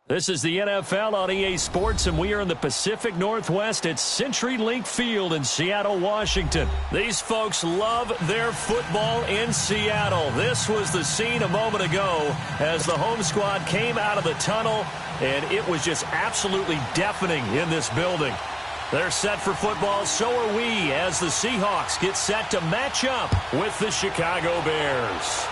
This is the NFL on EA Sports, and we are in the Pacific Northwest at CenturyLink Field in Seattle, Washington. These folks love their football in Seattle. This was the scene a moment ago as the home squad came out of the tunnel, and it was just absolutely deafening in this building. They're set for football, so are we, as the Seahawks get set to match up with the Chicago Bears.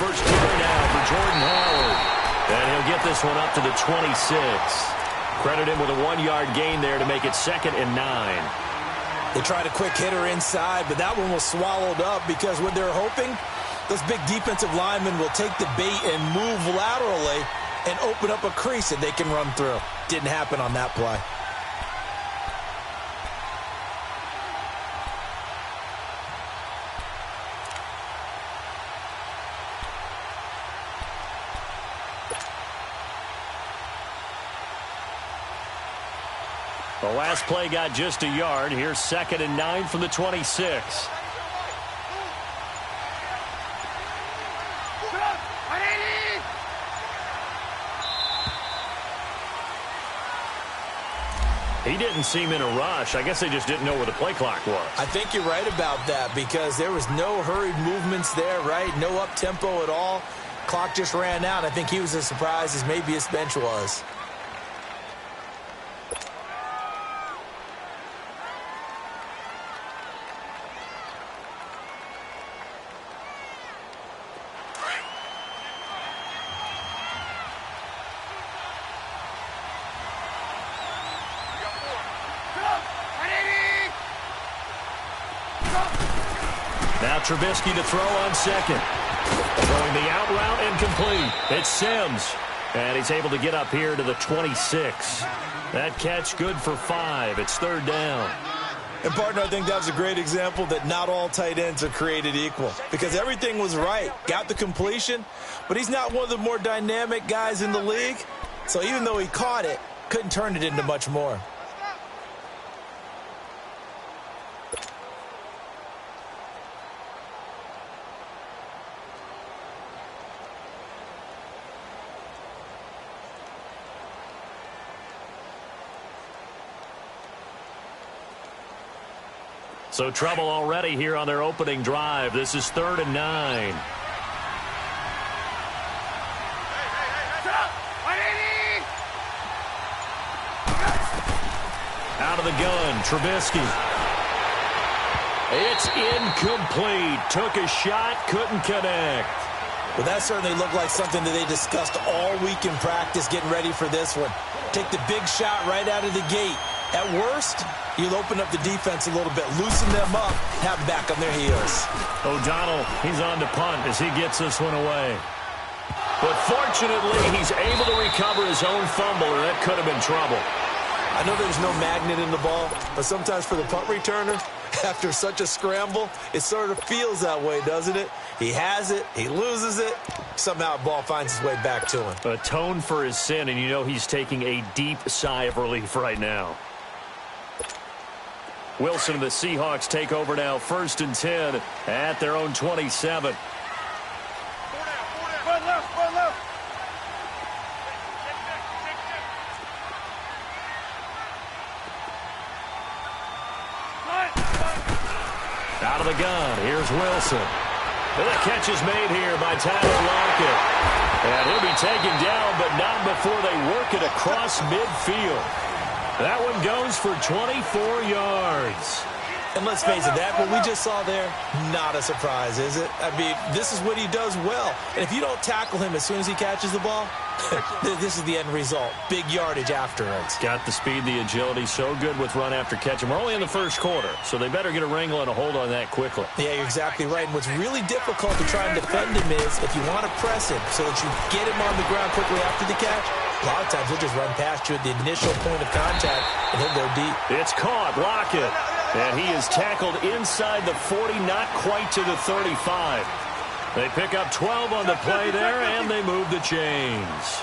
First carry now for Jordan Howard. And he'll get this one up to the 26. Credit him with a 1-yard gain there to make it 2nd and 9. They tried a quick hitter inside, but that one was swallowed up because when they're hoping, those big defensive linemen will take the bait and move laterally and open up a crease that they can run through. Didn't happen on that play. The last play got just a yard. Here's 2nd and 9 from the 26. He didn't seem in a rush. I guess they just didn't know where the play clock was. I think you're right about that because there was no hurried movements there, right? No up-tempo at all. Clock just ran out. I think he was as surprised as maybe his bench was. Now Trubisky to throw on 2nd. Throwing the out route and complete. It's Sims. And he's able to get up here to the 26. That catch good for 5. It's 3rd down. And, partner, I think that was a great example that not all tight ends are created equal because everything was right. Got the completion, but he's not one of the more dynamic guys in the league. So even though he caught it, couldn't turn it into much more. So trouble already here on their opening drive. This is 3rd and 9. Out of the gun, Trubisky. It's incomplete. Took a shot, couldn't connect. Well, that certainly looked like something that they discussed all week in practice getting ready for this one. Take the big shot right out of the gate. At worst, you'll open up the defense a little bit, loosen them up, have them back on their heels. O'Donnell, he's on to punt as he gets this one away. But fortunately, he's able to recover his own fumble, or that could have been trouble. I know there's no magnet in the ball, but sometimes for the punt returner, after such a scramble, it sort of feels that way, doesn't it? He has it, he loses it, somehow the ball finds its way back to him. Atone for his sin, and you know he's taking a deep sigh of relief right now. Wilson and the Seahawks take over now, 1st and 10 at their own 27. Out of the gun, here's Wilson. And the catch is made here by Tyler Lockett. And he'll be taken down, but not before they work it across midfield. That one goes for 24 yards. And let's face it, that what we just saw there, not a surprise, is it? I mean, this is what he does well. And if you don't tackle him as soon as he catches the ball, this is the end result. Big yardage afterwards. Got the speed, the agility, so good with run after catch. And we're only in the first quarter, so they better get a wrangle and a hold on that quickly. Yeah, you're exactly right. And what's really difficult to try and defend him is if you want to press him so that you get him on the ground quickly after the catch, a lot of times he'll just run past you at the initial point of contact, and he'll go deep. It's caught. Lockett. And he is tackled inside the 40, not quite to the 35. They pick up 12 on the play there, and they move the chains.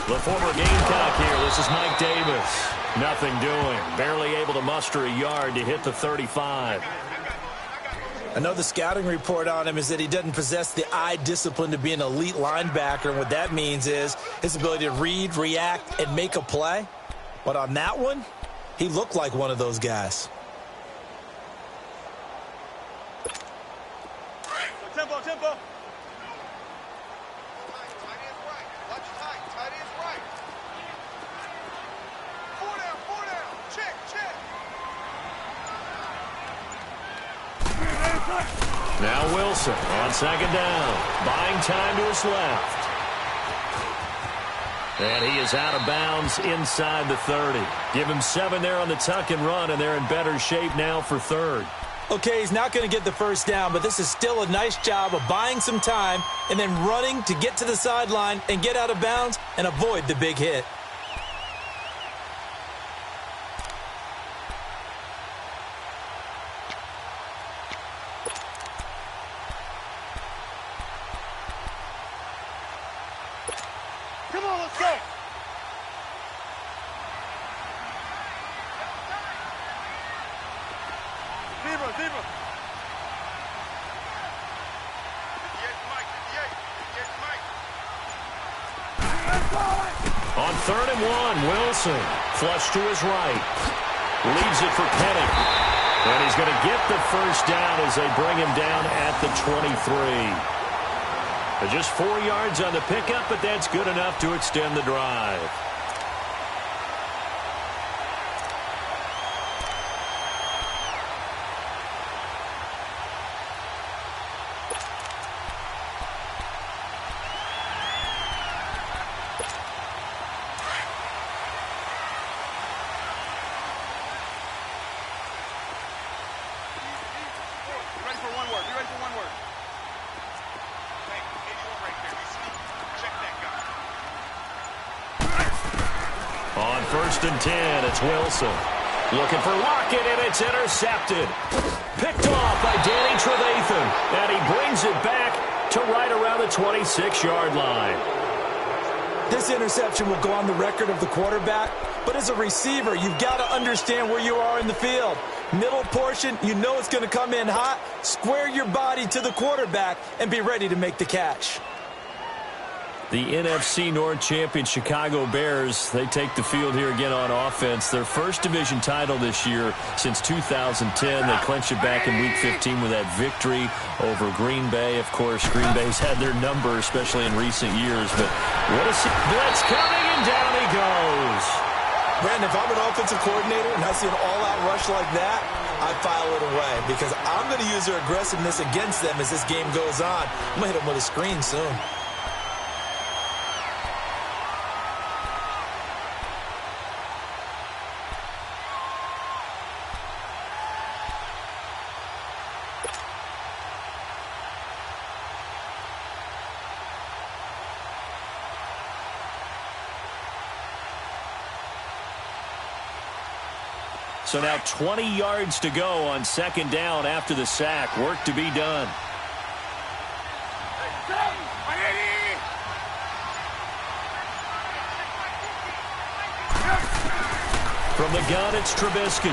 The former Gamecock here. This is Mike Davis. Nothing doing. Barely able to muster a yard to hit the 35. Another scouting report on him is that he doesn't possess the eye discipline to be an elite linebacker. And what that means is his ability to read, react, and make a play. But on that one, he looked like one of those guys. Tempo, tempo. Now Wilson on 2nd down, buying time to his left. And he is out of bounds inside the 30. Give him 7 there on the tuck and run, and they're in better shape now for 3rd. Okay, he's not going to get the first down, but this is still a nice job of buying some time and then running to get to the sideline and get out of bounds and avoid the big hit. Come on, let's go. Zebra, zebra. 58, Mike, 58, Mike. On 3rd and 1, Wilson flush to his right. Leaves it for Penny. And he's going to get the first down as they bring him down at the 23. Just 4 yards on the pickup, but that's good enough to extend the drive. Be ready for one word. Be ready for one word. On 1st and 10, it's Wilson. Looking for Lockett, and it's intercepted. Picked off by Danny Trevathan. And he brings it back to right around the 26-yard line. This interception will go on the record of the quarterback, but as a receiver, you've got to understand where you are in the field. Middle portion, you know it's going to come in hot. Square your body to the quarterback and be ready to make the catch. The NFC North champion Chicago Bears, they take the field here again on offense. Their first division title this year since 2010. They clinched it back in Week 15 with that victory over Green Bay. Of course, Green Bay's had their number, especially in recent years. But what a blitz coming, and down he goes. Brandon, if I'm an offensive coordinator and I see an all-out rush like that, I file it away because I'm going to use their aggressiveness against them as this game goes on. I'm going to hit them with a screen soon. So now 20 yards to go on 2nd down after the sack. Work to be done. From the gun, it's Trubisky.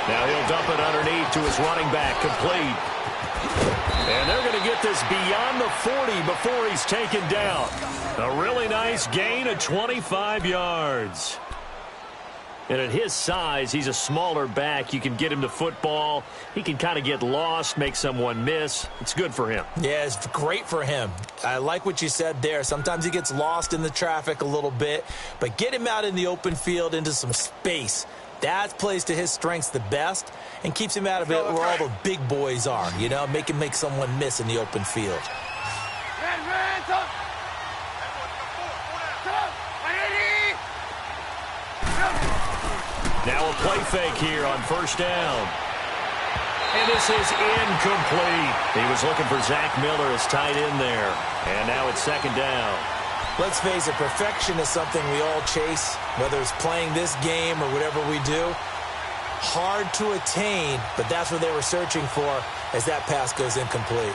Now he'll dump it underneath to his running back, complete. And they're going to get this beyond the 40 before he's taken down. A really nice gain of 25 yards. And at his size, he's a smaller back. You can get him to football. He can kind of get lost, make someone miss. It's good for him. Yeah, it's great for him. I like what you said there. Sometimes he gets lost in the traffic a little bit, but get him out in the open field into some space. That plays to his strengths the best and keeps him out of it where all the big boys are, you know, make someone miss in the open field. Now a play fake here on first down. And this is incomplete. He was looking for Zach Miller as tight end there. And now it's second down. Let's face it, perfection is something we all chase, whether it's playing this game or whatever we do. Hard to attain, but that's what they were searching for as that pass goes incomplete.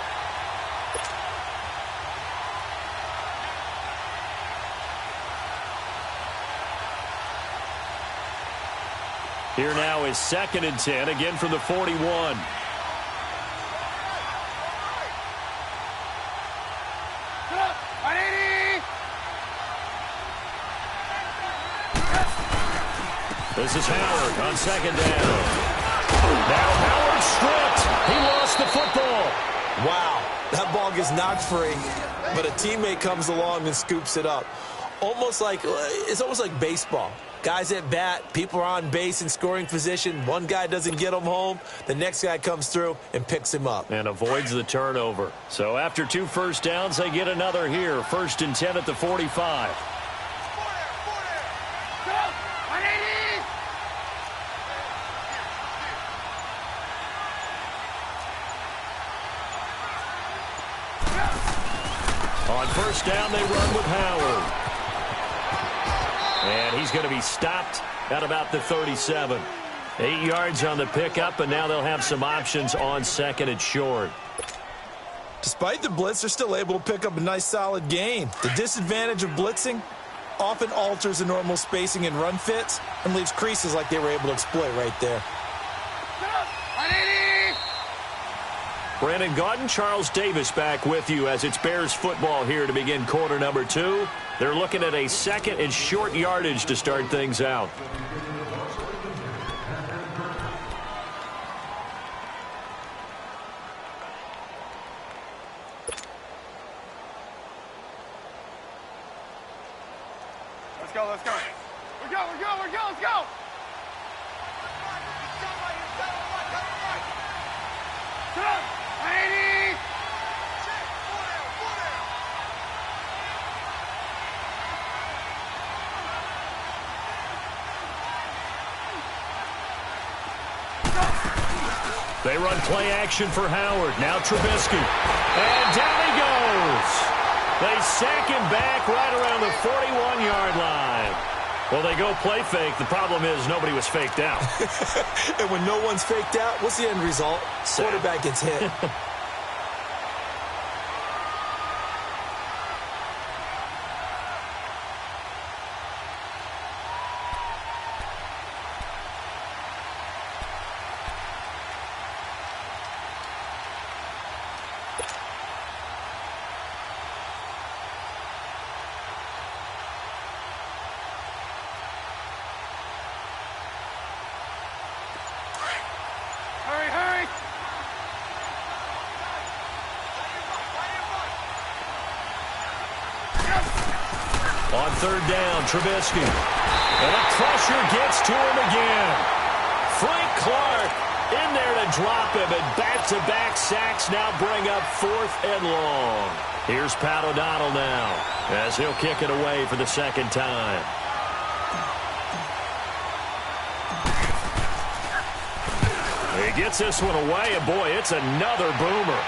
Here now is 2nd and 10, again from the 41. This is Howard on second down. Now Howard stripped. He lost the football. Wow, that ball gets knocked free, but a teammate comes along and scoops it up. It's almost like baseball. Guys at bat, people are on base in scoring position. One guy doesn't get him home. The next guy comes through and picks him up. And avoids the turnover. So after 2 first downs, they get another here. 1st and 10 at the 45. On first down, they run with Howard. And he's going to be stopped at about the 37. 8 yards on the pickup, and now they'll have some options on 2nd and short. Despite the blitz, they're still able to pick up a nice solid gain. The disadvantage of blitzing often alters the normal spacing and run fits and leaves creases like they were able to exploit right there. Brandon Gaudin, Charles Davis back with you as it's Bears football here to begin quarter number 2. They're looking at a 2nd and short yardage to start things out. Let's go, let's go. We're go, let's go. They run play action for Howard. Now Trubisky. And down he goes. They sack him back right around the 41-yard line. Well, they go play fake. The problem is nobody was faked out. And when no one's faked out, what's the end result? Quarterback gets hit. On third down, Trubisky. And the pressure gets to him again. Frank Clark in there to drop him, and back-to-back sacks now bring up 4th and long. Here's Pat O'Donnell now as he'll kick it away for the 2nd time. He gets this one away, and boy, it's another boomer.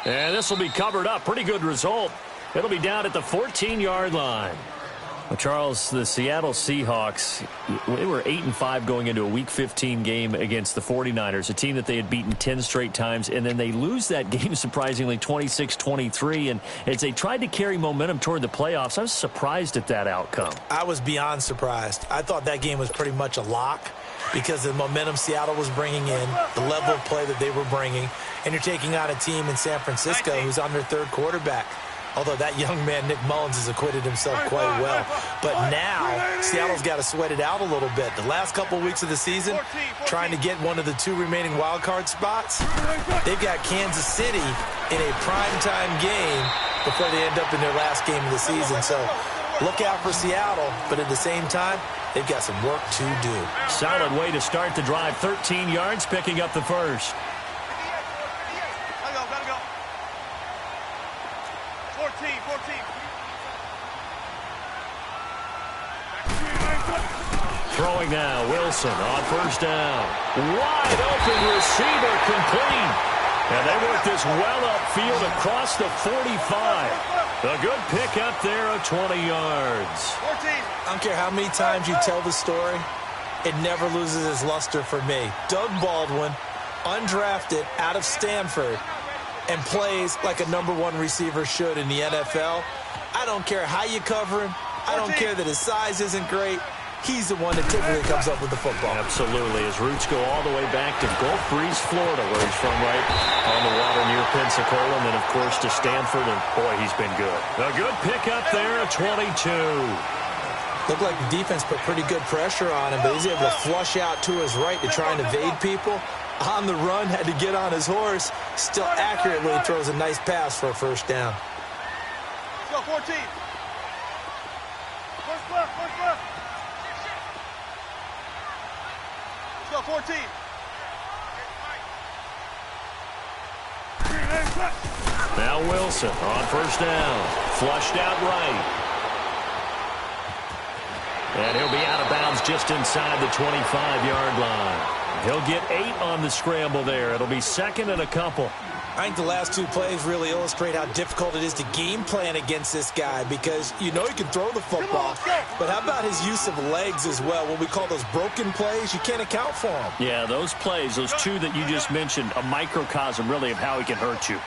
And this will be covered up. Pretty good result. It'll be down at the 14-yard line. Well, Charles, the Seattle Seahawks, they were 8-5 going into a Week 15 game against the 49ers, a team that they had beaten 10 straight times, and then they lose that game, surprisingly, 26-23, and as they tried to carry momentum toward the playoffs, I was surprised at that outcome. I was beyond surprised. I thought that game was pretty much a lock because of the momentum Seattle was bringing in, the level of play that they were bringing, and you're taking on a team in San Francisco who's on their third quarterback. Although that young man, Nick Mullins, has acquitted himself quite well. But now, Seattle's got to sweat it out a little bit. The last couple weeks of the season, trying to get one of the 2 remaining wild card spots, they've got Kansas City in a primetime game before they end up in their last game of the season. So look out for Seattle, but at the same time, they've got some work to do. Solid way to start the drive. 13 yards, picking up the first. 14. Throwing now, Wilson on first down. Wide open receiver complete. And they work this well upfield across the 45. A good pick up there of 20 yards. 14. I don't care how many times you tell the story, it never loses its luster for me. Doug Baldwin, undrafted out of Stanford, and plays like a #1 receiver should in the NFL. I don't care how you cover him. I don't care that his size isn't great. He's the one that typically comes up with the football. Absolutely. His roots go all the way back to Gulf Breeze, Florida, where he's from, right on the water near Pensacola, and then, of course, to Stanford, and, boy, he's been good. A good pickup there at 22. Looked like the defense put pretty good pressure on him, but he's able to flush out to his right to try and evade people. On the run, had to get on his horse. Still accurately throws a nice pass for a first down. Let's go, 14. First left. Let's go, 14. Now Wilson on first down. Flushed out right. And he'll be out of bounds just inside the 25-yard line. He'll get 8 on the scramble there. It'll be second and a couple. I think the last 2 plays really illustrate how difficult it is to game plan against this guy because you know he can throw the football, but how about his use of legs as well? What we call those broken plays, you can't account for them. Yeah, those plays, those 2 that you just mentioned, a microcosm really of how he can hurt you.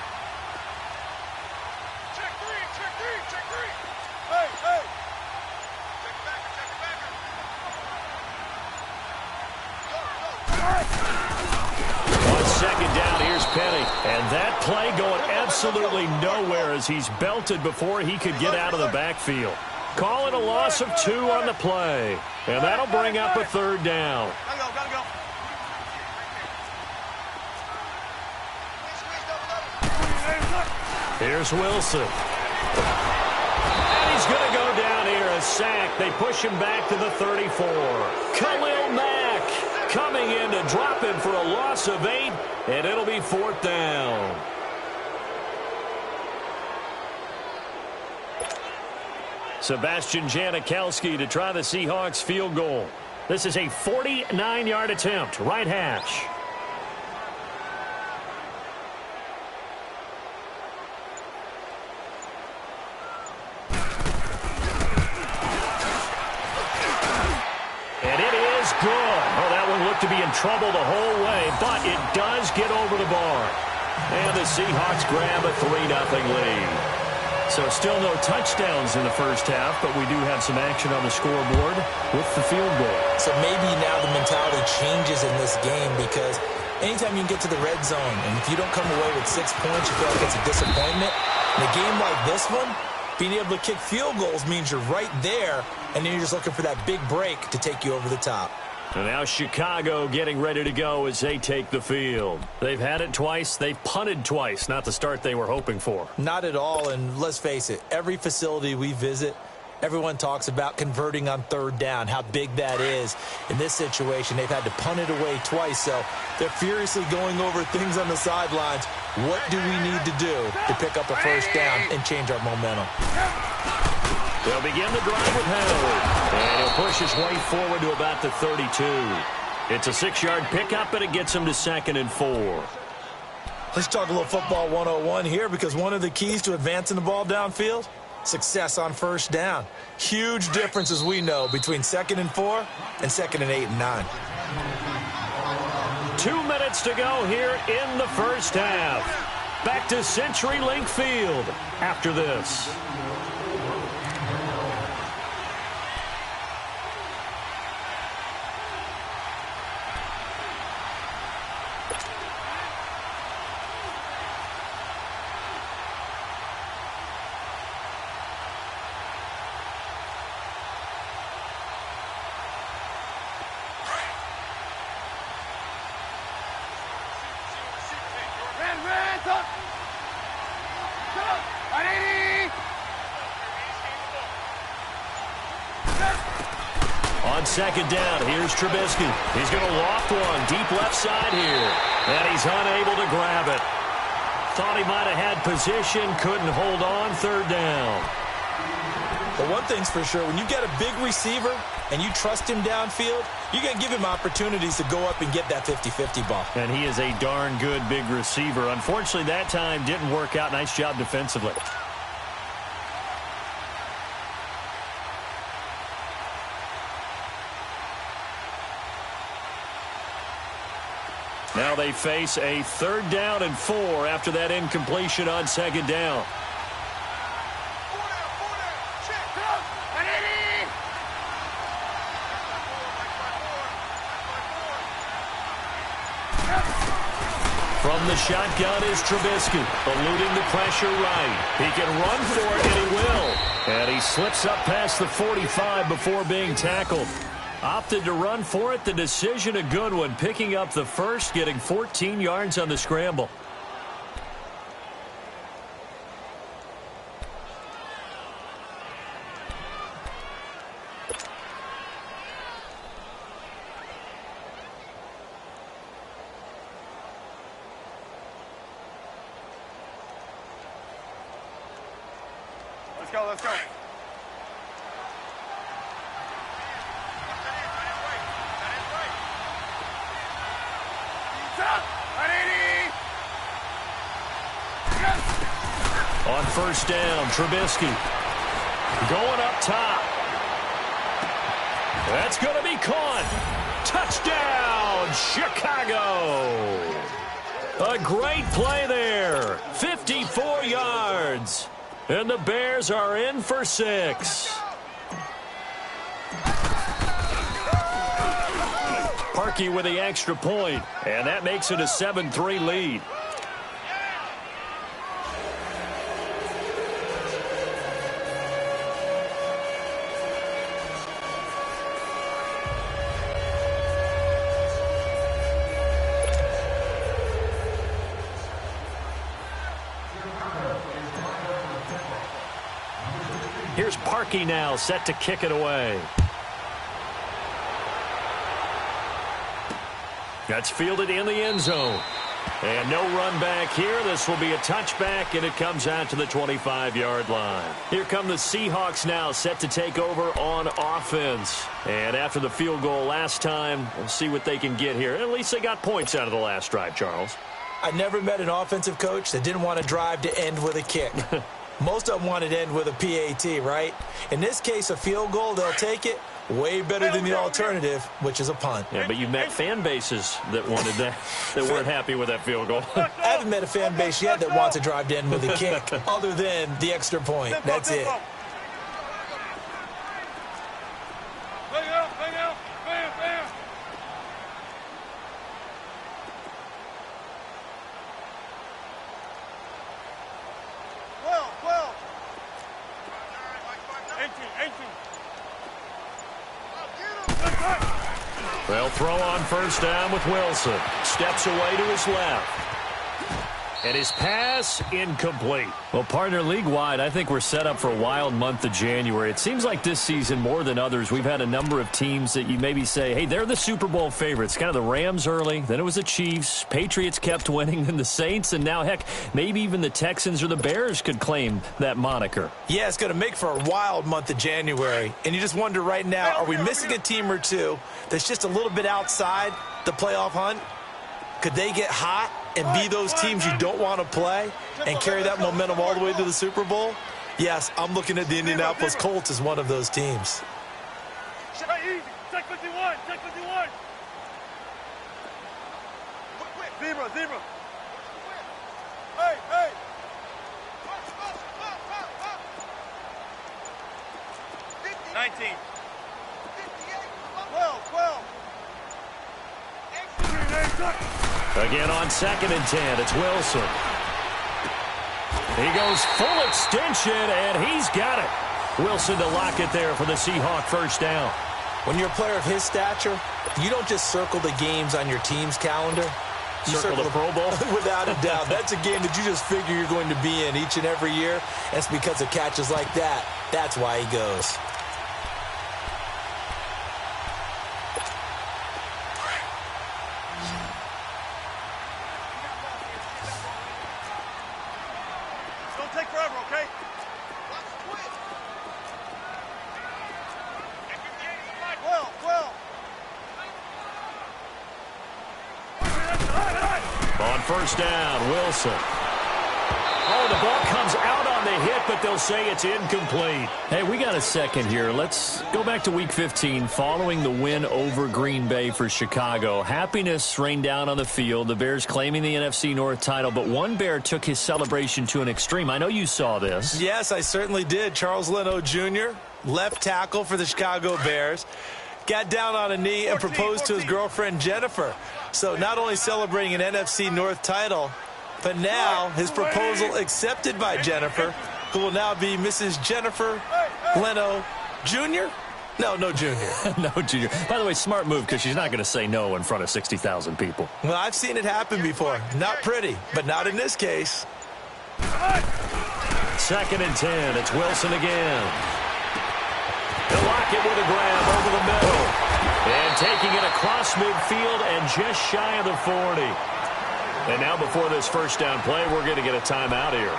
Check three. Hey. On second down, here's Penny. And that play going absolutely nowhere as he's belted before he could get out of the backfield. Call it a loss of 2 on the play. And that'll bring up a third down. Gotta go. Here's Wilson. And he's going to go down here, a sack. They push him back to the 34. Khalil Mack coming in to drop him for a loss of 8, and it'll be 4th down. Sebastian Janikowski to try the Seahawks field goal. This is a 49-yard attempt, right hash. Good. Oh, that one looked to be in trouble the whole way, but it does get over the bar. And the Seahawks grab a 3-0 lead. So still no touchdowns in the first half, but we do have some action on the scoreboard with the field goal. So maybe now the mentality changes in this game because anytime you can get to the red zone, and if you don't come away with 6 points, you feel like it's a disappointment. In a game like this one, being able to kick field goals means you're right there, and then you're just looking for that big break to take you over the top. And now Chicago getting ready to go as they take the field. They've had it twice. They've punted twice. Not the start they were hoping for. Not at all, and let's face it, every facility we visit, everyone talks about converting on third down, how big that is. In this situation, they've had to punt it away twice, so they're furiously going over things on the sidelines. What do we need to do to pick up a first down and change our momentum? They'll begin the drive with Howard, and he'll push his way forward to about the 32. It's a 6-yard pickup, and it gets him to 2nd and 4. Let's talk a little football 101 here because one of the keys to advancing the ball downfield, success on first down. Huge difference, as we know, between 2nd and 4 and 2nd and 8 and 9. 2 minutes to go here in the first half. Back to CenturyLink Field after this. On second down, here's Trubisky. He's going to loft one deep left side here. And he's unable to grab it. Thought he might have had position, couldn't hold on, third down. But one thing's for sure, when you get a big receiver and you trust him downfield, you're going to give him opportunities to go up and get that 50-50 ball. And he is a darn good big receiver. Unfortunately, that time didn't work out. Nice job defensively. Now they face a 3rd down and 4 after that incompletion on second down. From the shotgun is Trubisky, eluding the pressure right. He can run for it, and he will. And he slips up past the 45 before being tackled. Opted to run for it. The decision a good one. Picking up the first, getting 14 yards on the scramble. Let's go, let's go. On first down, Trubisky going up top. That's going to be caught. Touchdown, Chicago. A great play there. 54 yards. And the Bears are in for 6. Parkey with the extra point, and that makes it a 7-3 lead. Here's Parkey now, set to kick it away. That's fielded in the end zone. And no run back here. This will be a touchback, and it comes out to the 25-yard line. Here come the Seahawks now, set to take over on offense. And after the field goal last time, we'll see what they can get here. At least they got points out of the last drive, Charles. I never met an offensive coach that didn't want to drive to end with a kick. Most of them wanted to end with a PAT, right? In this case, a field goal, they'll take it. Way better than the alternative, which is a punt. Yeah, but you've met fan bases that wanted that, that weren't happy with that field goal. I haven't met a fan base yet that wants to drive to end with a kick, other than the extra point. That's it. They'll throw on first down with Wilson. Steps away to his left. And his pass incomplete. Well, partner, league-wide, I think we're set up for a wild month of January. It seems like this season, more than others, we've had a number of teams that you maybe say, hey, they're the Super Bowl favorites. Kind of the Rams early, then it was the Chiefs. Patriots kept winning, then the Saints, and now, heck, maybe even the Texans or the Bears could claim that moniker. Yeah, it's going to make for a wild month of January. And you just wonder right now, are we missing a team or two that's just a little bit outside the playoff hunt? Could they get hot and be those teams you don't want to play and carry that momentum all the way to the Super Bowl? Yes, I'm looking at the Indianapolis Colts as one of those teams. Hey, easy. Check 51. Check 51. Zebra, zebra. Hey, hey. 19. 12. Again on 2nd and 10, it's Wilson. He goes full extension, and he's got it. Wilson to lock it there for the Seahawk first down. When you're a player of his stature, you don't just circle the games on your team's calendar. You circle the Pro Bowl? Without a doubt. That's a game that you just figure you're going to be in each and every year. And it's because of catches like that. That's why he goes. Don't take forever, okay? 12. On first down, Wilson. Oh, the ball comes out on the hit, but they'll say it's incomplete. Hey, we got a second here. Let's go back to Week 15 following the win over Green Bay for Chicago. Happiness rained down on the field. The Bears claiming the NFC North title, but one Bear took his celebration to an extreme. I know you saw this. Yes, I certainly did. Charles Leno Jr., left tackle for the Chicago Bears, got down on a knee and proposed to his girlfriend Jennifer. So not only celebrating an NFC North title, but now his proposal accepted by Jennifer, who will now be Mrs. Jennifer Leno Jr.? No Junior. No Junior. By the way, smart move because she's not going to say no in front of 60,000 people. Well, I've seen it happen before. Not pretty, but not in this case. 2nd and 10. It's Wilson again. He'll lock it with a grab over the middle. And taking it across midfield and just shy of the 40. And now before this first down play, we're going to get a timeout here,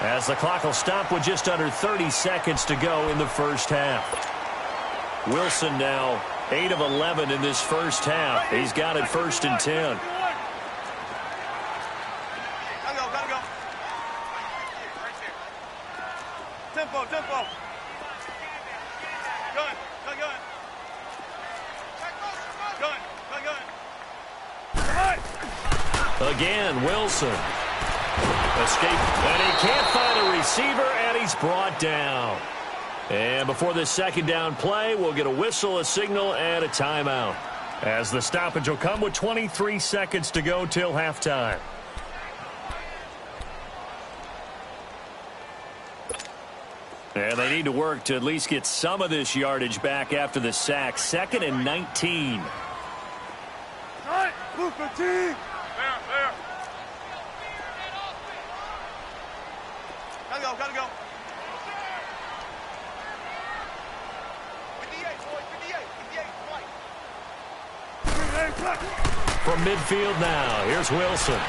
as the clock will stop with just under 30 seconds to go in the first half. Wilson now 8 of 11 in this first half. He's got it 1st and 10. Gotta go. Tempo. Gun. Again, Wilson. Escape, and he can't find a receiver, and he's brought down. And before this second down play, we'll get a whistle, a signal, and a timeout, as the stoppage will come with 23 seconds to go till halftime. And they need to work to at least get some of this yardage back after the sack. 2nd and 19. Move 15. There. Gotta go. 58, right. From midfield now, here's Wilson.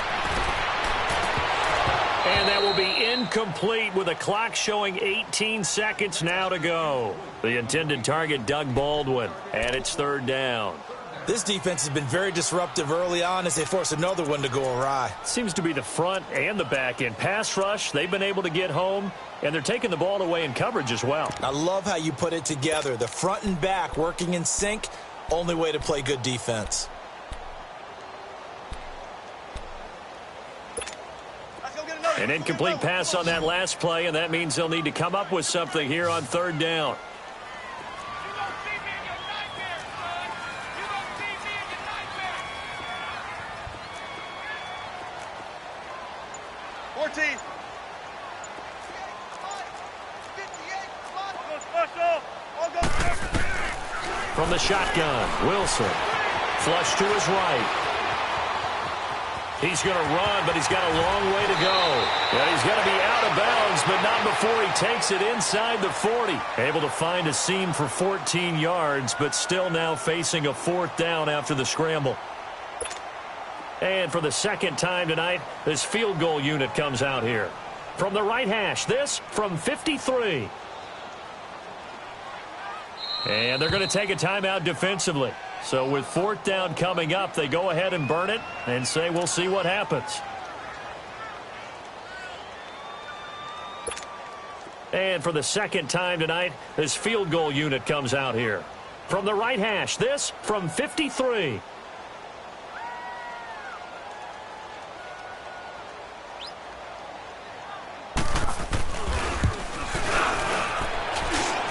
And that will be incomplete with a clock showing 18 seconds now to go. The intended target, Doug Baldwin, and it's 3rd down. This defense has been very disruptive early on as they force another one to go awry. Seems to be the front and the back end. Pass rush, they've been able to get home, and they're taking the ball away in coverage as well. I love how you put it together. The front and back working in sync, only way to play good defense. An incomplete pass on that last play, and that means they'll need to come up with something here on 3rd down. From the shotgun, Wilson. Flush to his right. He's going to run, but he's got a long way to go. Yeah, he's going to be out of bounds, but not before he takes it inside the 40. Able to find a seam for 14 yards, but still now facing a 4th down after the scramble. And for the second time tonight, this field goal unit comes out here. From the right hash, this from 53. And they're going to take a timeout defensively. So with 4th down coming up, they go ahead and burn it and say we'll see what happens. And for the second time tonight, this field goal unit comes out here. From the right hash, this from 53.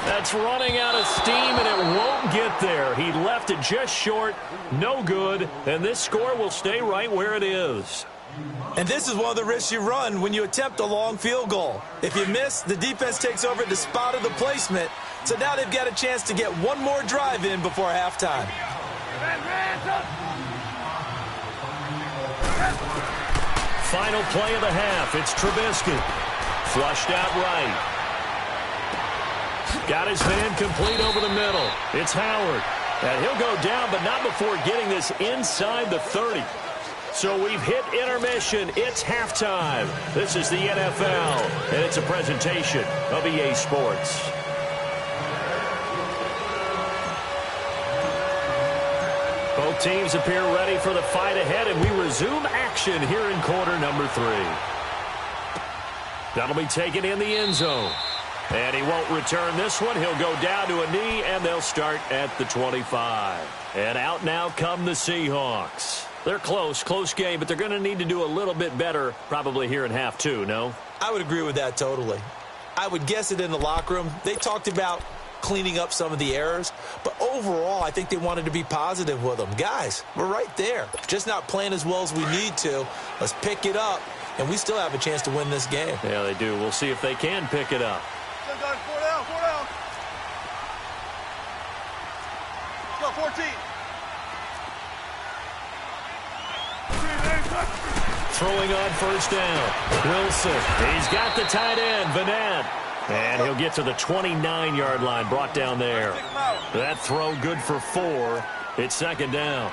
That's running out of steam, and it won't get there. He left it just short, no good, and this score will stay right where it is. And this is one of the risks you run when you attempt a long field goal. If you miss, the defense takes over at the spot of the placement. So now they've got a chance to get one more drive in before halftime. Final play of the half. It's Trubisky. Flushed out right. Got his man complete over the middle. It's Howard. And he'll go down, but not before getting this inside the 30. So we've hit intermission. It's halftime. This is the NFL, and it's a presentation of EA Sports. Both teams appear ready for the fight ahead, and we resume action here in quarter number 3. That'll be taken in the end zone. And he won't return this one. He'll go down to a knee, and they'll start at the 25. And out now come the Seahawks. They're close game, but they're going to need to do a little bit better probably here in half 2, no? I would agree with that totally. I would guess it in the locker room. They talked about cleaning up some of the errors, but overall, I think they wanted to be positive with them. Guys, we're right there. Just not playing as well as we need to. Let's pick it up, and we still have a chance to win this game. Yeah, they do. We'll see if they can pick it up. Four down. Let's go, 14. Throwing on first down. Wilson. He's got the tight end, Vanette. And he'll get to the 29-yard line, brought down there. That throw good for 4. It's second down.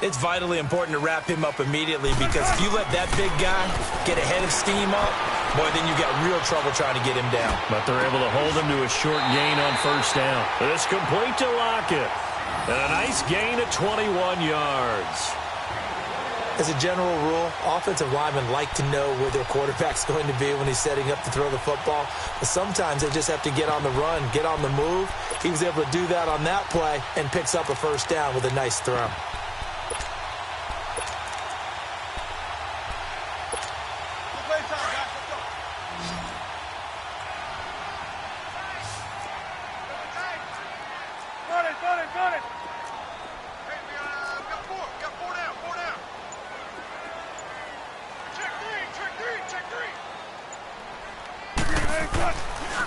It's vitally important to wrap him up immediately because if you let that big guy get a head of steam up, boy, then you got real trouble trying to get him down. But they're able to hold him to a short gain on first down. It's complete to Lockett. And a nice gain at 21 yards. As a general rule, offensive linemen like to know where their quarterback's going to be when he's setting up to throw the football. But sometimes they just have to get on the run, get on the move. He was able to do that on that play and picks up a first down with a nice throw.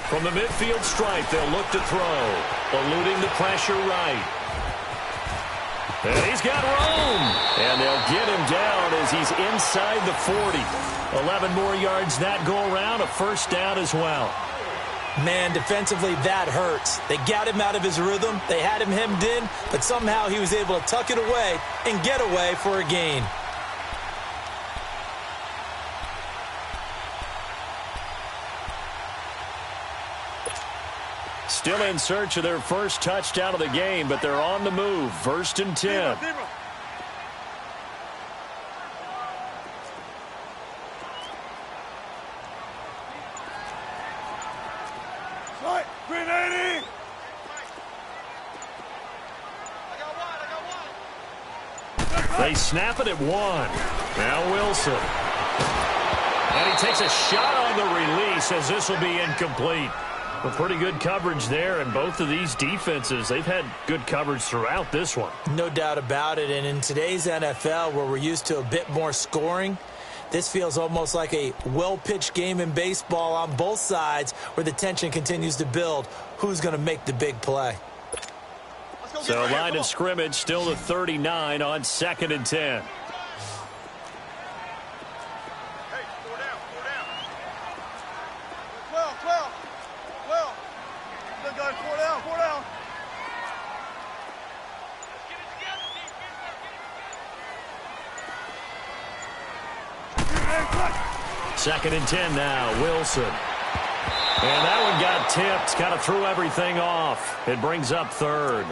From the midfield stripe, they'll look to throw. Eluding the pressure right. And he's got room. And they'll get him down as he's inside the 40. 11 more yards that go around, a first down as well. Man, defensively, that hurts. They got him out of his rhythm. They had him hemmed in, but somehow he was able to tuck it away and get away for a gain. Still in search of their first touchdown of the game, but they're on the move. 1st and 10. They snap it at 1. Now Wilson. And he takes a shot on the release as this will be incomplete. Well, pretty good coverage there, and both of these defenses, they've had good coverage throughout this one. No doubt about it, and in today's NFL, where we're used to a bit more scoring, this feels almost like a well-pitched game in baseball on both sides where the tension continues to build. Who's going to make the big play? So line of scrimmage still to 39 on 2nd and 10. Second and 10 now, Wilson. And that one got tipped, kind of threw everything off. It brings up 3rd.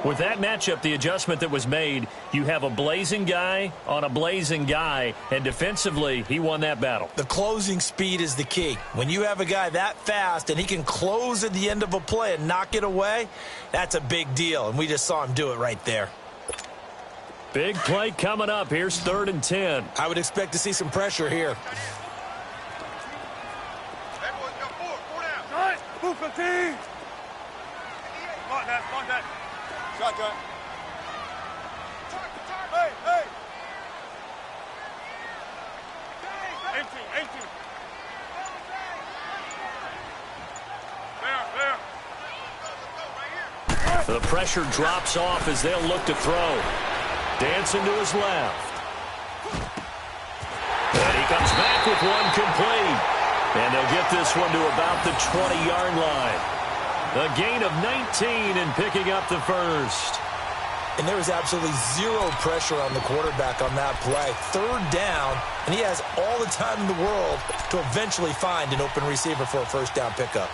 With that matchup, the adjustment that was made, you have a blazing guy on a blazing guy, and defensively, he won that battle. The closing speed is the key. When you have a guy that fast and he can close at the end of a play and knock it away, that's a big deal, and we just saw him do it right there. Big play coming up. Here's 3rd and 10. I would expect to see some pressure here. Everyone's got four down. Nice. Move 15. Mark that. Shotgun. Hey. 18. There. The pressure drops off as they'll look to throw. Dancing to his left. And he comes back with one complete. And they'll get this one to about the 20-yard line. A gain of 19 and picking up the first. And there was absolutely zero pressure on the quarterback on that play. 3rd down, and he has all the time in the world to eventually find an open receiver for a first down pickup.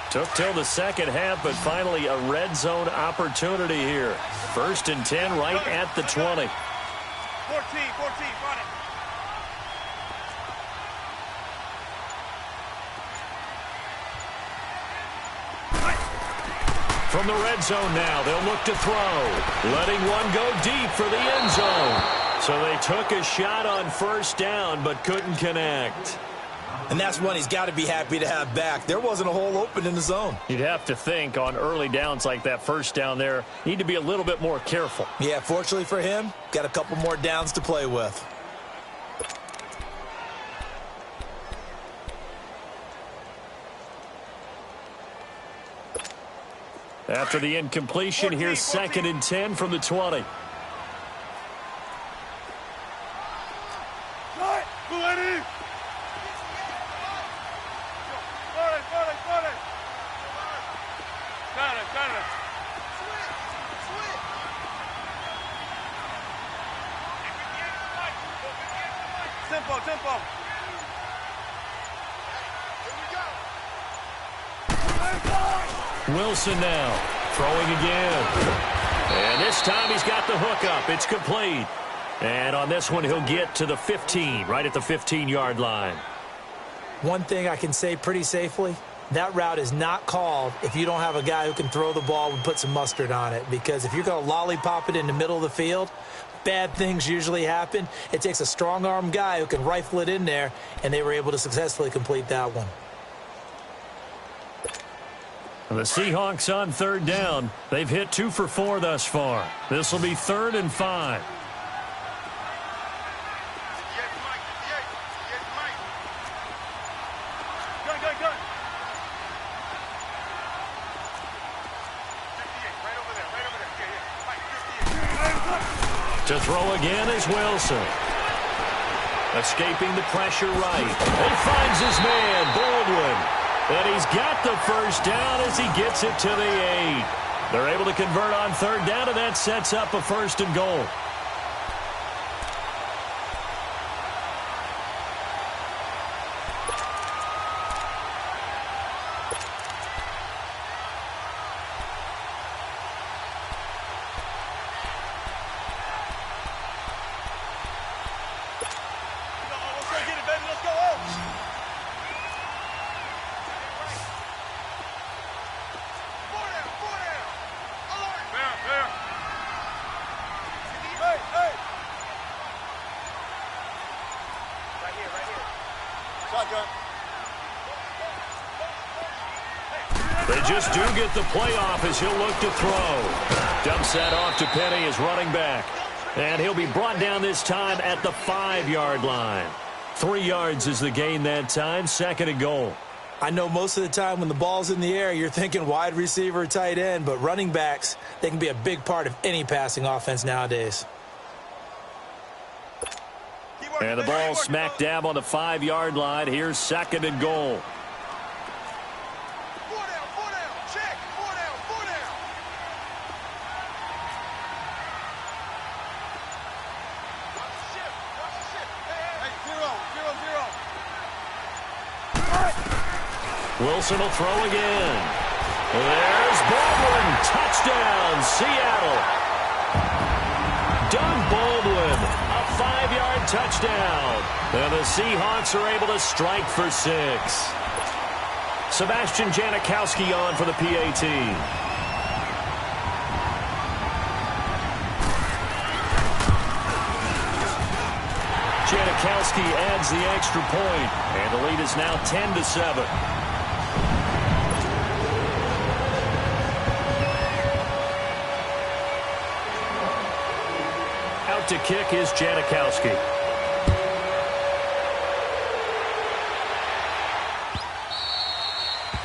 Took till the second half, but finally a red zone opportunity here. 1st and 10 right at the 20. 14, run it. From the red zone now, they'll look to throw. Letting one go deep for the end zone. So they took a shot on first down, but couldn't connect. And that's one he's got to be happy to have back. There wasn't a hole open in the zone. You'd have to think on early downs like that first down there, need to be a little bit more careful. Yeah, fortunately for him, got a couple more downs to play with. After the incompletion, here's 2nd and 10 from the 20. Tempo. Wilson now throwing again. And this time he's got the hook up. It's complete. And on this one, he'll get to the 15, right at the 15-yard line. One thing I can say pretty safely, that route is not called if you don't have a guy who can throw the ball and put some mustard on it. Because if you're going to lollipop it in the middle of the field, bad things usually happen. It takes a strong-arm guy who can rifle it in there, and they were able to successfully complete that one. The Seahawks on 3rd down. They've hit 2 for 4 thus far. This will be 3rd and 5. To throw again is Wilson. Escaping the pressure right. He finds his man, Baldwin. And he's got the first down as he gets it to the 8. They're able to convert on 3rd down, and that sets up a 1st and goal. They just do get the playoff as he'll look to throw. Dumps that off to Penny as running back. And he'll be brought down this time at the 5-yard line. 3 yards is the gain that time, 2nd and goal. I know most of the time when the ball's in the air, you're thinking wide receiver, tight end, but running backs, they can be a big part of any passing offense nowadays. And the ball smack dab on the 5-yard line. Here's 2nd and goal. Wilson will throw again. There's Baldwin. Touchdown, Seattle. Doug Baldwin, a 5-yard touchdown. And the Seahawks are able to strike for 6. Sebastian Janikowski on for the PAT. Janikowski adds the extra point, and the lead is now 10-7. Out to kick is Janikowski.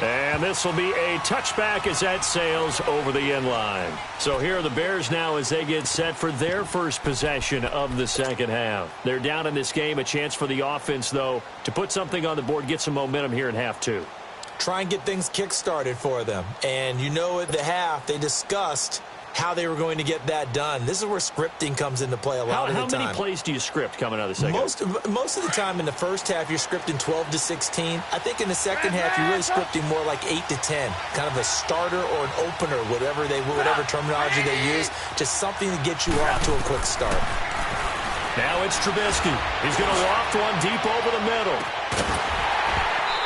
And this will be a touchback as that sails over the end line. So here are the Bears now as they get set for their first possession of the second half. They're down in this game. A chance for the offense, though, to put something on the board, get some momentum here in half 2. Try and get things kick-started for them. And you know at the half they discussed how they were going to get that done. This is where scripting comes into play a lot of the time. How many plays do you script coming out of the second? Most of the time in the first half, you're scripting 12 to 16. I think in the second half, you're really scripting more like 8 to 10. Kind of a starter or an opener, whatever terminology they use, just something to get you off to a quick start. Now it's Trubisky. He's going to loft one deep over the middle.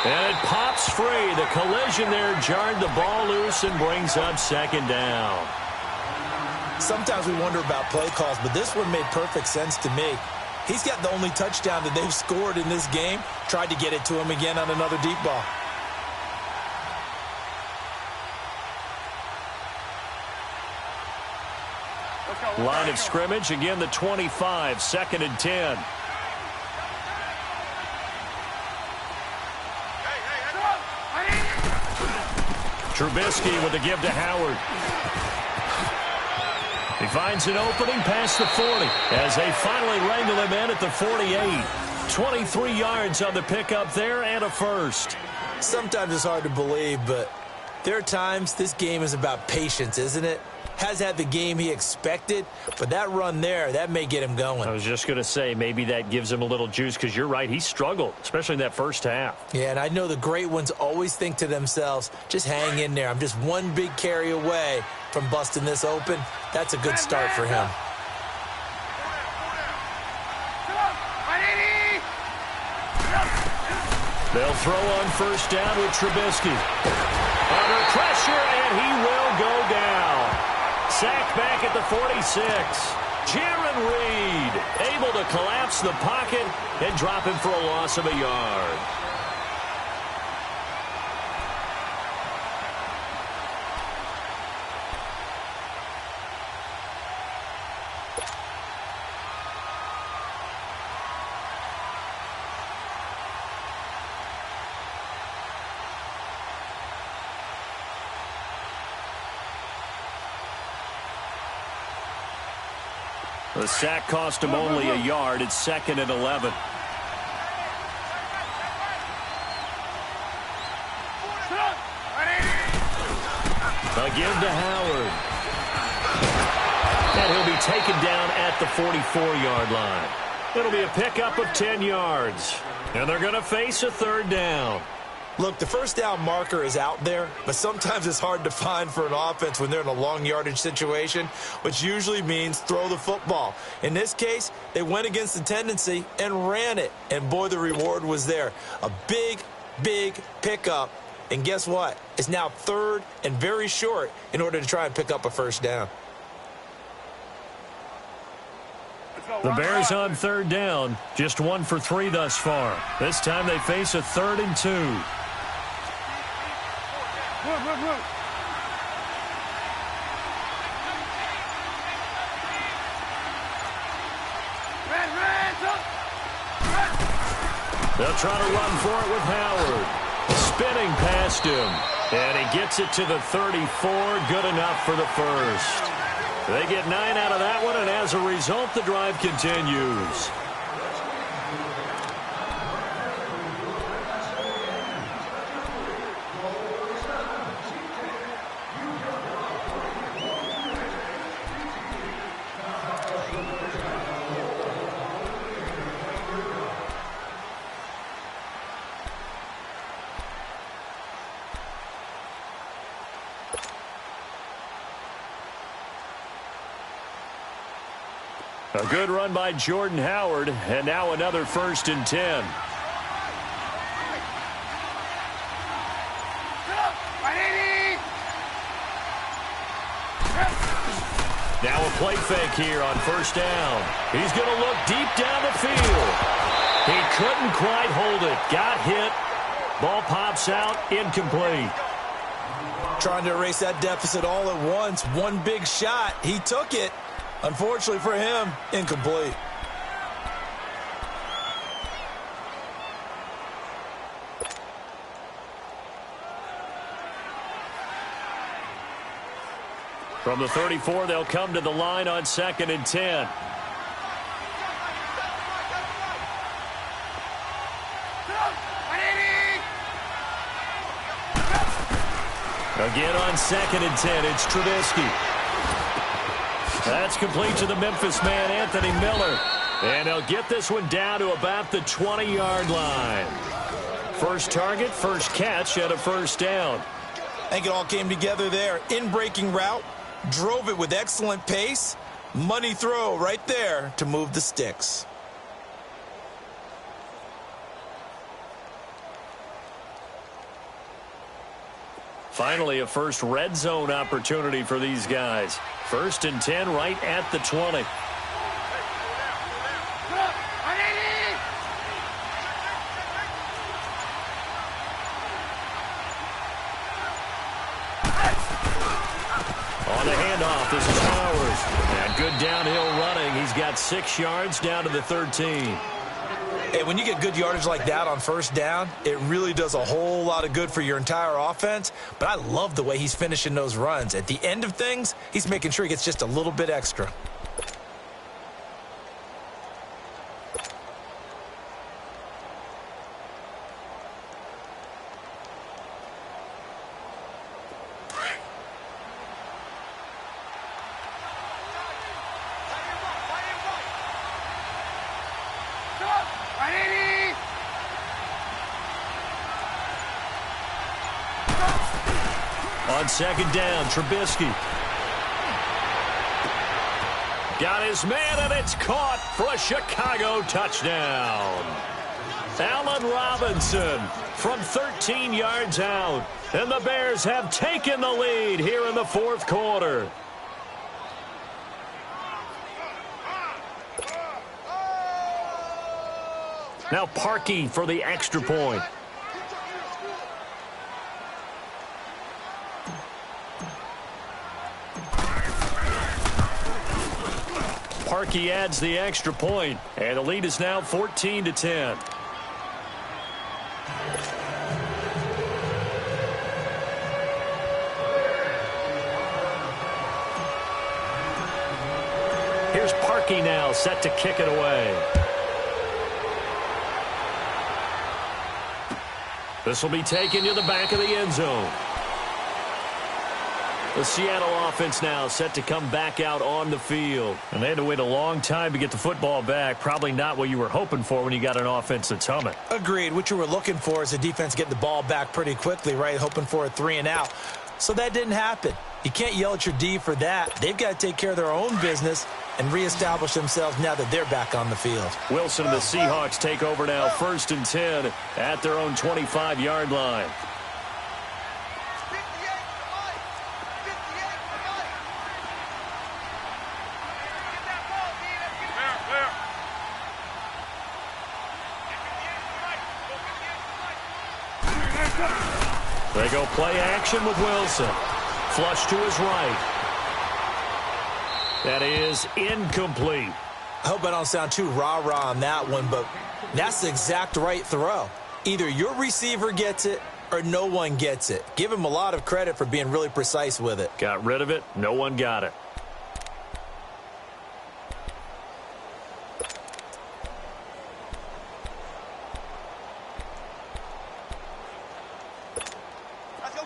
And it pops free. The collision there jarred the ball loose and brings up second down. Sometimes we wonder about play calls, but this one made perfect sense to me. He's got the only touchdown that they've scored in this game. Tried to get it to him again on another deep ball. Line of scrimmage, again the 25, 2nd and 10. Trubisky with the give to Howard. He finds an opening past the 40 as they finally wrangle him in at the 48. 23 yards on the pickup there and a first. Sometimes it's hard to believe, but there are times this game is about patience, isn't it? Has had the game he expected, but that run there, that may get him going. I was just going to say maybe that gives him a little juice because you're right, he struggled, especially in that first half. Yeah, and I know the great ones always think to themselves, just hang in there. I'm just one big carry away from busting this open. That's a good start for him. They'll throw on first down with Trubisky. Under pressure, and he will go down. Sacked back at the 46. Jaron Reed able to collapse the pocket and drop him for a loss of a yard. The sack cost him only a yard. It's 2nd and 11. A give to Howard. And he'll be taken down at the 44-yard line. It'll be a pickup of 10 yards. And they're going to face a 3rd down. Look, the first down marker is out there, but sometimes it's hard to find for an offense when they're in a long yardage situation, which usually means throw the football. In this case, they went against the tendency and ran it, and boy, the reward was there. A big, big pickup, and guess what? It's now 3rd and very short in order to try and pick up a first down. The Bears on 3rd down, just 1 for 3 thus far. This time they face a 3rd and 2. They'll try to run for it with Howard. Spinning past him. And he gets it to the 34. Good enough for the first. They get 9 out of that one, and as a result, the drive continues. A good run by Jordan Howard, and now another 1st and 10. Now a play fake here on 1st down. He's going to look deep down the field. He couldn't quite hold it. Got hit. Ball pops out, incomplete. Trying to erase that deficit all at once. One big shot. He took it. Unfortunately for him, incomplete. From the 34, they'll come to the line on 2nd and 10. Again on 2nd and 10, it's Trubisky. That's complete to the Memphis man, Anthony Miller. And they'll get this one down to about the 20-yard line. First target, first catch, and a 1st down. I think it all came together there. In-breaking route, drove it with excellent pace. Money throw right there to move the sticks. Finally, a first red zone opportunity for these guys. 1st and 10 right at the 20. On the handoff, this is Powers. And good downhill running. He's got 6 yards down to the 13. Hey, when you get good yardage like that on 1st down, it really does a whole lot of good for your entire offense. But I love the way he's finishing those runs. At the end of things, he's making sure he gets just a little bit extra. On 2nd down, Trubisky. Got his man, and it's caught for a Chicago touchdown. Allen Robinson from 13 yards out. And the Bears have taken the lead here in the 4th quarter. Now Parkey for the extra point. Parkey adds the extra point, and the lead is now 14-10. Here's Parkey now, set to kick it away. This will be taken to the back of the end zone. The Seattle offense now set to come back out on the field. And they had to wait a long time to get the football back. Probably not what you were hoping for when you got an offense that's humming. Agreed. What you were looking for is a defense getting the ball back pretty quickly, right? Hoping for a 3 and out. So that didn't happen. You can't yell at your D for that. They've got to take care of their own business and reestablish themselves now that they're back on the field. Wilson and the Seahawks take over now, 1st and 10 at their own 25-yard line. They go play action with Wilson. Flush to his right. That is incomplete. I hope I don't sound too rah-rah on that one, but that's the exact right throw. Either your receiver gets it or no one gets it. Give him a lot of credit for being really precise with it. Got rid of it. No one got it.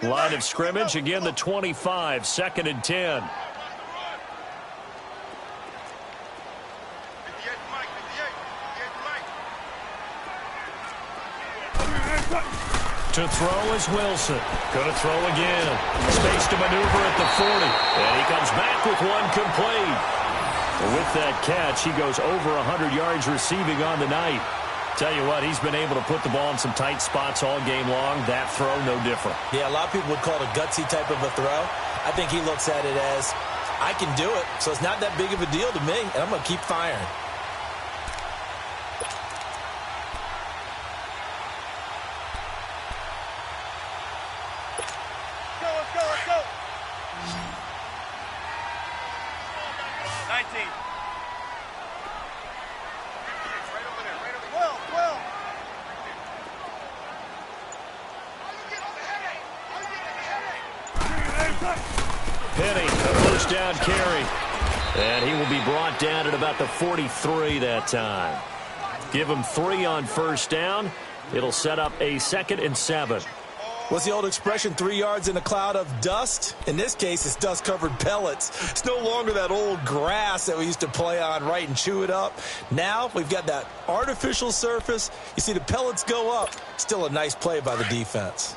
Line of scrimmage, again the 25, 2nd and 10. To throw is Wilson. Going to throw again. Space to maneuver at the 40. And he comes back with one complete. With that catch, he goes over 100 yards receiving on the night. Tell you what, he's been able to put the ball in some tight spots all game long. That throw, no different. Yeah, a lot of people would call it a gutsy type of a throw. I think he looks at it as, I can do it, so it's not that big of a deal to me, and I'm going to keep firing. Let's go, let's go. 19. Right over there, right over there. 12. Penny, a first down carry. And he will be brought down at about the 43 that time. Give him 3 on first down. It'll set up a 2nd and 7. What's the old expression, 3 yards in a cloud of dust? In this case, it's dust-covered pellets. It's no longer that old grass that we used to play on, right, and chew it up. Now we've got that artificial surface. You see the pellets go up. Still a nice play by the defense.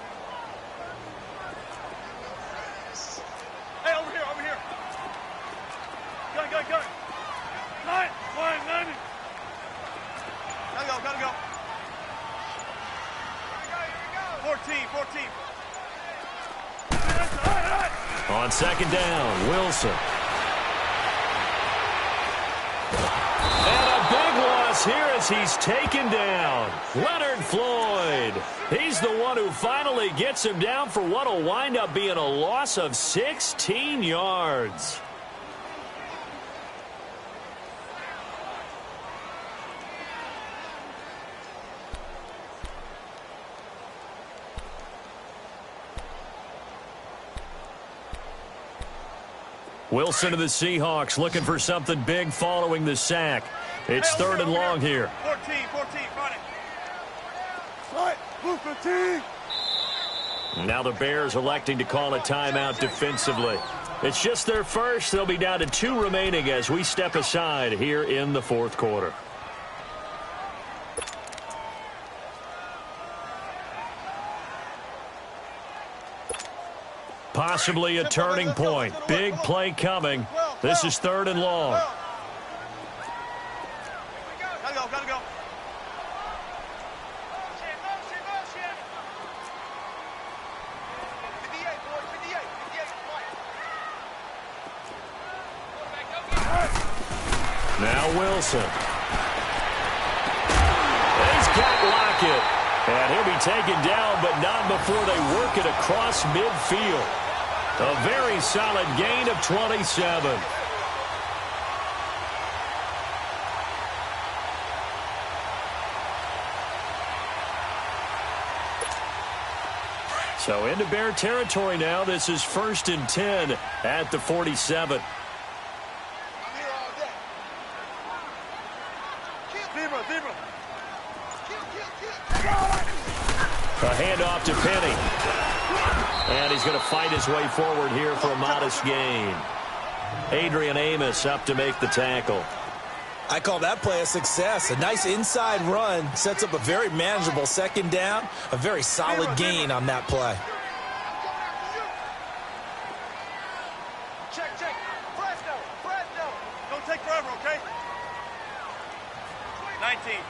Hey, over here. Gun. 9. Gotta go. 14. On 2nd down, Wilson. And a big loss here as he's taken down. Leonard Floyd. He's the one who finally gets him down for what will wind up being a loss of 16 yards. Wilson of the Seahawks looking for something big following the sack. It's 3rd and long here. 14, run it. Right, blue 15. Now the Bears electing to call a timeout defensively. It's just their first. They'll be down to 2 remaining as we step aside here in the 4th quarter. Possibly a turning point. Big play coming. This is 3rd and long. Gotta go. Now Wilson. He's got Lockett. And he'll be taken down, but not before they work it across midfield. A very solid gain of 27. So into Bear territory now. This is 1st and 10 at the 47. A handoff to Penny. And he's going to fight his way forward here for a modest gain. Adrian Amos up to make the tackle. I call that play a success. A nice inside run sets up a very manageable 2nd down. A very solid gain on that play. Check. Fresno. Don't take forever, okay? 19.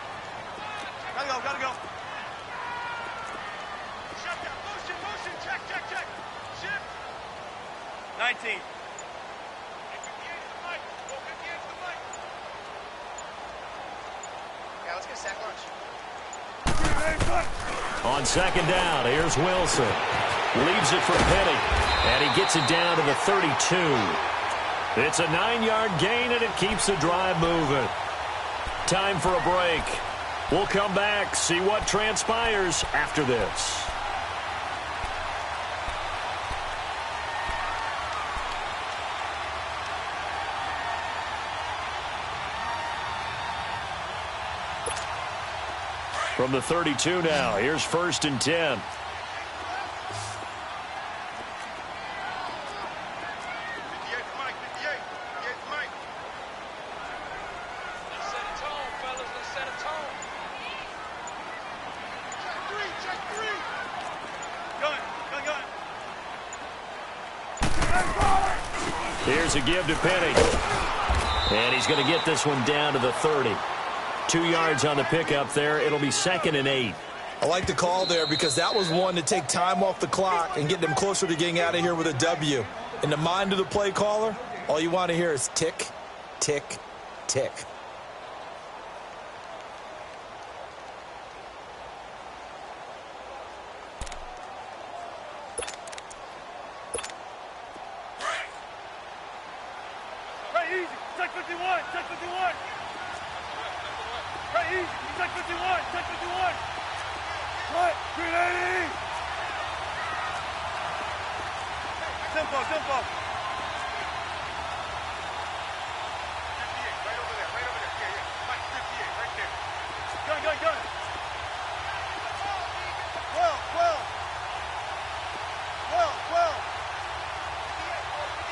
Gotta go. Shut down. Motion. Check. Shift. 19. Yeah, let's get a sack lunch. On 2nd down, here's Wilson. Leaves it for Penny. And he gets it down to the 32. It's a 9-yard gain, and it keeps the drive moving. Time for a break. We'll come back, see what transpires after this. From the 32 now, here's 1st and 10. Here's a give to Penny. And he's going to get this one down to the 30. 2 yards on the pickup there. It'll be 2nd and 8. I like the call there because that was one to take time off the clock and get them closer to getting out of here with a W. In the mind of the play caller, all you want to hear is tick, tick, tick. Right, easy. Check 51. Check 51. Right, easy. Check 51. Check 51. Right, 380. Tempo, tempo. 58, right over there. Right over there. Yeah, yeah. Mike, 58, right there. Gun, gun, gun. 12, 12. 12, 12.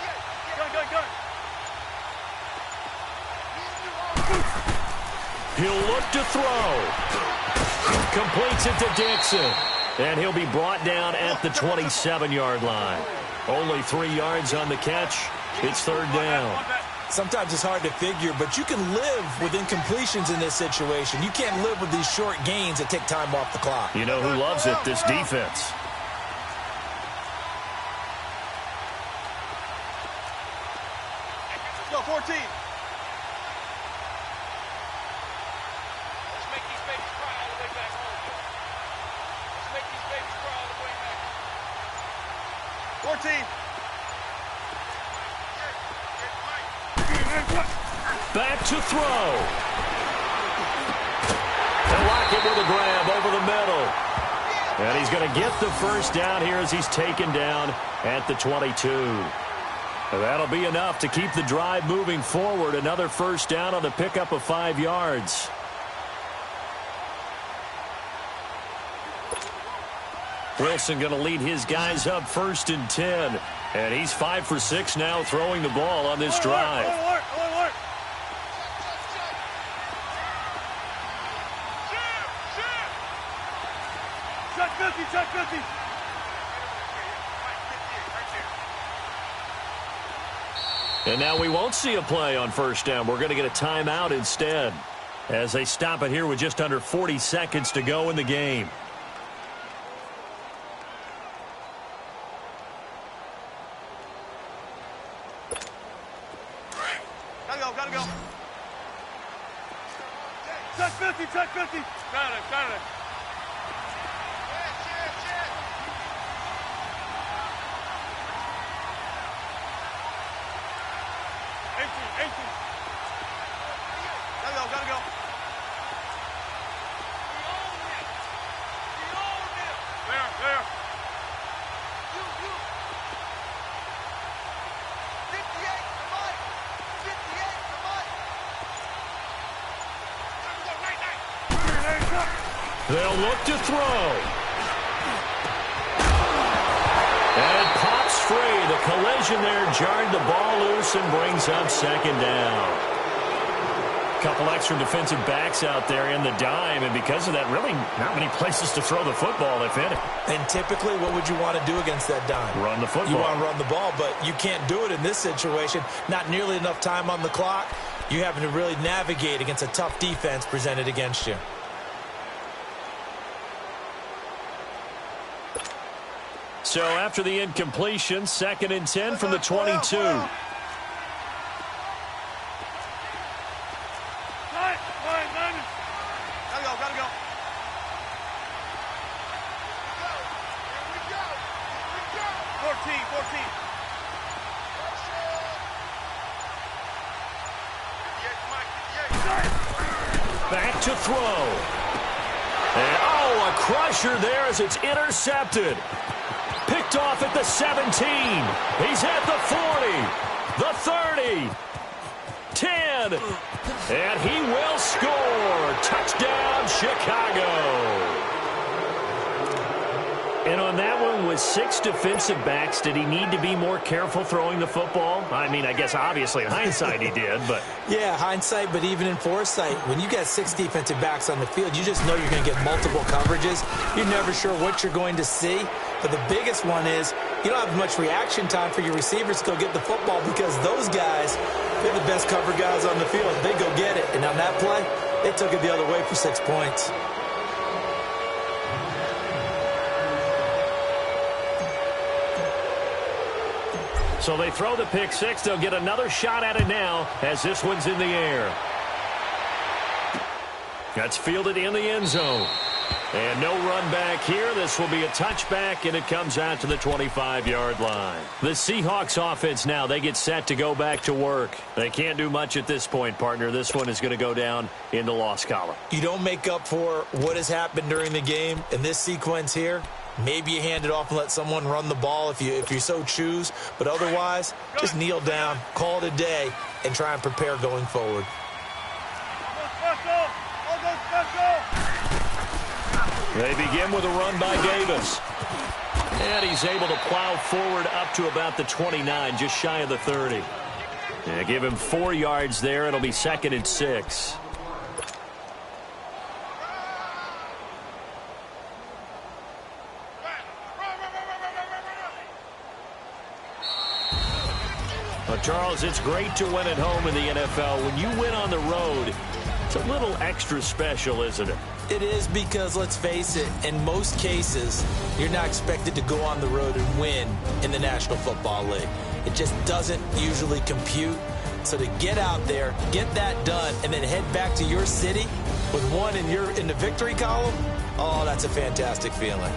58, 58. Gun, gun, gun. He'll look to throw. Completes it to Dixon. And he'll be brought down at the 27-yard line. Only 3 yards on the catch. It's 3rd down. Sometimes it's hard to figure, but you can live with incompletions in this situation. You can't live with these short gains that take time off the clock. You know who loves it? This defense. Let's go, 14. Let's make these babies cry all the way back home. Let's make these babies cry all the way back. 14. Back to throw. And Lockett with a grab over the middle. And he's going to get the first down here as he's taken down at the 22. That'll be enough to keep the drive moving forward. Another first down on the pickup of 5 yards. Wilson going to lead his guys up 1st and 10. And he's 5 for 6 now throwing the ball on this drive. Check 50, check 50. And now we won't see a play on first down. We're going to get a timeout instead as they stop it here with just under 40 seconds to go in the game. Gotta go. Check 50, check 50. Got it. 18. Gotta go. There. 58 to Mike. 58 to Mike. They'll look to throw. And it pops free. The collision there jarred the ball loose and brings up 2nd down. Couple extra defensive backs out there in the dime, and because of that, really not many places to throw the football, if any. And typically, what would you want to do against that dime? Run the football. You want to run the ball, but you can't do it in this situation. Not nearly enough time on the clock. You having to really navigate against a tough defense presented against you. So after the incompletion, 2nd and 10 from the 22. Gotta go. 14. Back to throw. And, a crusher there as it's intercepted. Picked off at the 17. He's at the 40. The 30. 10. And he will score. Touchdown, Chicago. And on that one, with 6 defensive backs, did he need to be more careful throwing the football? I mean, I guess obviously in hindsight he did, but... Yeah, hindsight, but even in foresight, when you got 6 defensive backs on the field, you just know you're going to get multiple coverages. You're never sure what you're going to see. But the biggest one is you don't have much reaction time for your receivers to go get the football because those guys They're the best cover guys on the field. They go get it. And on that play, they took it the other way for 6 points. So they throw the pick six. They'll get another shot at it now as this one's in the air. That's fielded in the end zone. And no run back here. This will be a touchback, and it comes out to the 25-yard line. The Seahawks offense now, they get set to go back to work. They can't do much at this point, partner. This one is going to go down in the loss column. You don't make up for what has happened during the game in this sequence here. Maybe you hand it off and let someone run the ball if you so choose. But otherwise, just kneel down, call it a day, and try and prepare going forward. They begin with a run by Davis. And he's able to plow forward up to about the 29, just shy of the 30. Yeah, give him 4 yards there. It'll be 2nd and 6. Well, Charles, it's great to win at home in the NFL. When you win on the road, it's a little extra special, isn't it? It is, because, let's face it, in most cases, you're not expected to go on the road and win in the National Football League. It just doesn't usually compute. So to get out there, get that done, and then head back to your city with one in the victory column, oh, that's a fantastic feeling.